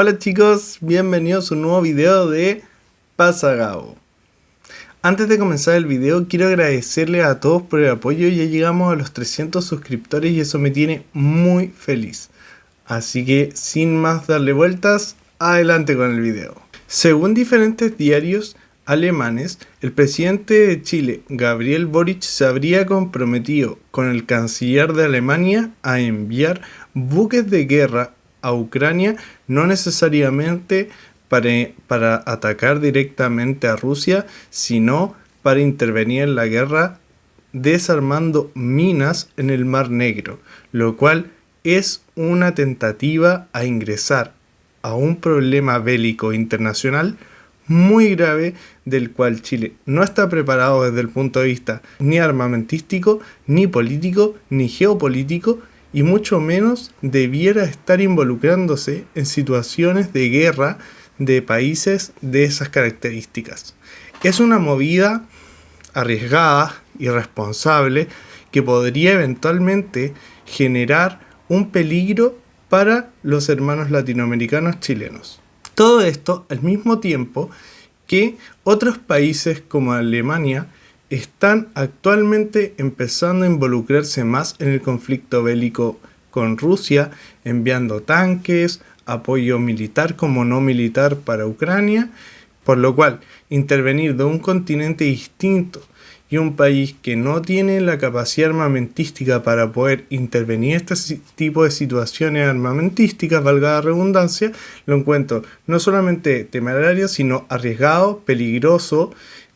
Hola chicos, bienvenidos a un nuevo video de Pasagao. Antes de comenzar el video quiero agradecerles a todos por el apoyo. Ya llegamos a los 300 suscriptores y eso me tiene muy feliz. Así que sin más darle vueltas, adelante con el video. Según diferentes diarios alemanes, el presidente de Chile, Gabriel Boric, se habría comprometido con el canciller de Alemania a enviar buques de guerra a Ucrania, no necesariamente para atacar directamente a Rusia, sino para intervenir en la guerra desarmando minas en el Mar Negro, lo cual es una tentativa a ingresar a un problema bélico internacional muy grave, del cual Chile no está preparado desde el punto de vista ni armamentístico, ni político, ni geopolítico, y mucho menos debiera estar involucrándose en situaciones de guerra de países de esas características. Es una movida arriesgada, irresponsable, que podría eventualmente generar un peligro para los hermanos latinoamericanos chilenos. Todo esto al mismo tiempo que otros países como Alemania están actualmente empezando a involucrarse más en el conflicto bélico con Rusia, enviando tanques, apoyo militar como no militar para Ucrania, por lo cual intervenir de un continente distinto y un país que no tiene la capacidad armamentística para poder intervenir en este tipo de situaciones armamentísticas, valga la redundancia, lo encuentro no solamente temerario, sino arriesgado, peligroso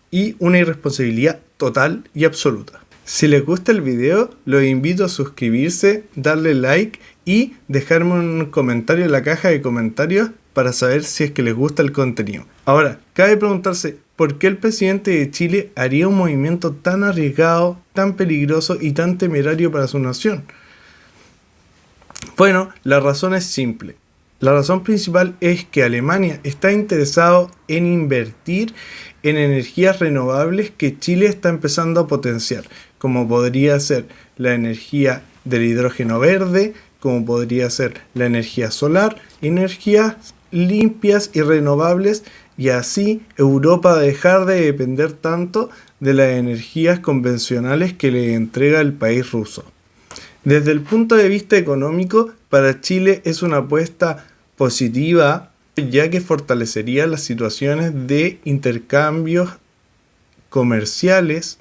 y una irresponsabilidad total y absoluta. Si les gusta el video, los invito a suscribirse, darle like y dejarme un comentario en la caja de comentarios para saber si es que les gusta el contenido. Ahora, cabe preguntarse, ¿por qué el presidente de Chile haría un movimiento tan arriesgado, tan peligroso y tan temerario para su nación? Bueno, la razón es simple. La razón principal es que Alemania está interesado en invertir en energías renovables que Chile está empezando a potenciar, como podría ser la energía del hidrógeno verde, como podría ser la energía solar, energías limpias y renovables, y así Europa dejar de depender tanto de las energías convencionales que le entrega el país ruso. Desde el punto de vista económico, para Chile es una apuesta positiva, ya que fortalecería las situaciones de intercambios comerciales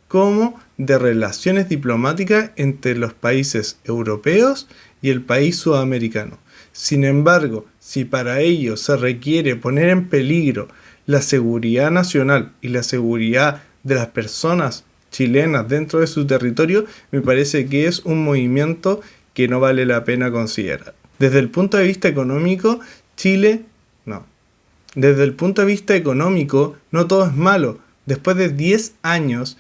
como de relaciones diplomáticas entre los países europeos y el país sudamericano. Sin embargo, si para ello se requiere poner en peligro la seguridad nacional y la seguridad de las personas chilenas dentro de su territorio, me parece que es un movimiento que no vale la pena considerar. Desde el punto de vista económico, Desde el punto de vista económico, no todo es malo. Después de 10 años,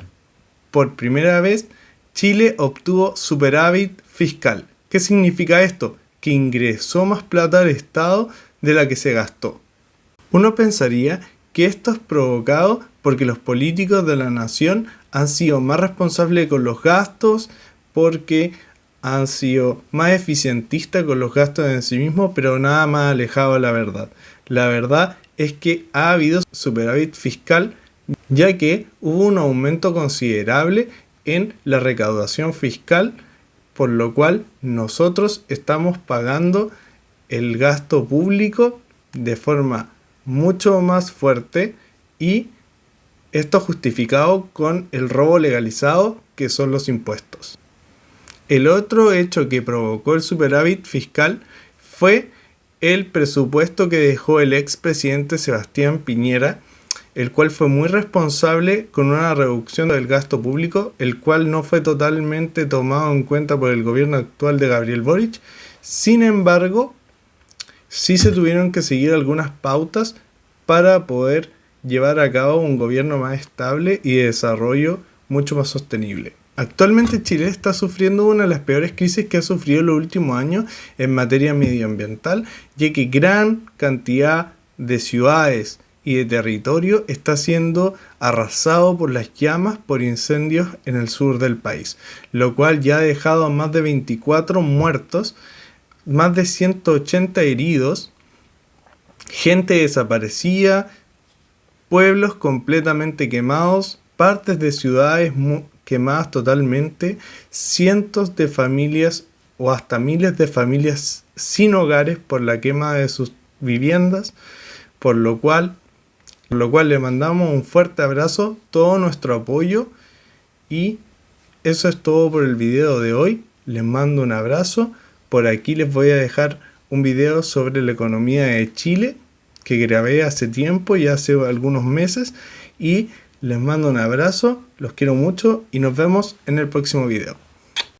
por primera vez, Chile obtuvo superávit fiscal. ¿Qué significa esto? Que ingresó más plata al Estado de la que se gastó. Uno pensaría que esto es provocado porque los políticos de la nación han sido más responsables con los gastos, porque han sido más eficientistas con los gastos en sí mismos, pero nada más alejado de la verdad. La verdad es que ha habido superávit fiscal, ya que hubo un aumento considerable en la recaudación fiscal, por lo cual nosotros estamos pagando el gasto público de forma mucho más fuerte, y esto justificado con el robo legalizado que son los impuestos. El otro hecho que provocó el superávit fiscal fue el presupuesto que dejó el expresidente Sebastián Piñera, el cual fue muy responsable con una reducción del gasto público, el cual no fue totalmente tomado en cuenta por el gobierno actual de Gabriel Boric. Sin embargo, sí se tuvieron que seguir algunas pautas para poder llevar a cabo un gobierno más estable y de desarrollo mucho más sostenible. Actualmente Chile está sufriendo una de las peores crisis que ha sufrido en los últimos años en materia medioambiental, ya que gran cantidad de ciudades y de territorio está siendo arrasado por las llamas por incendios en el sur del país, lo cual ya ha dejado a más de 24 muertos, más de 180 heridos gente desaparecida, pueblos completamente quemados, partes de ciudades quemadas totalmente, cientos de familias o hasta miles de familias sin hogares por la quema de sus viviendas, por lo cual le mandamos un fuerte abrazo, todo nuestro apoyo, y eso es todo por el video de hoy. Les mando un abrazo. Por aquí les voy a dejar un video sobre la economía de Chile que grabé hace tiempo, ya hace algunos meses, y les mando un abrazo, los quiero mucho y nos vemos en el próximo video.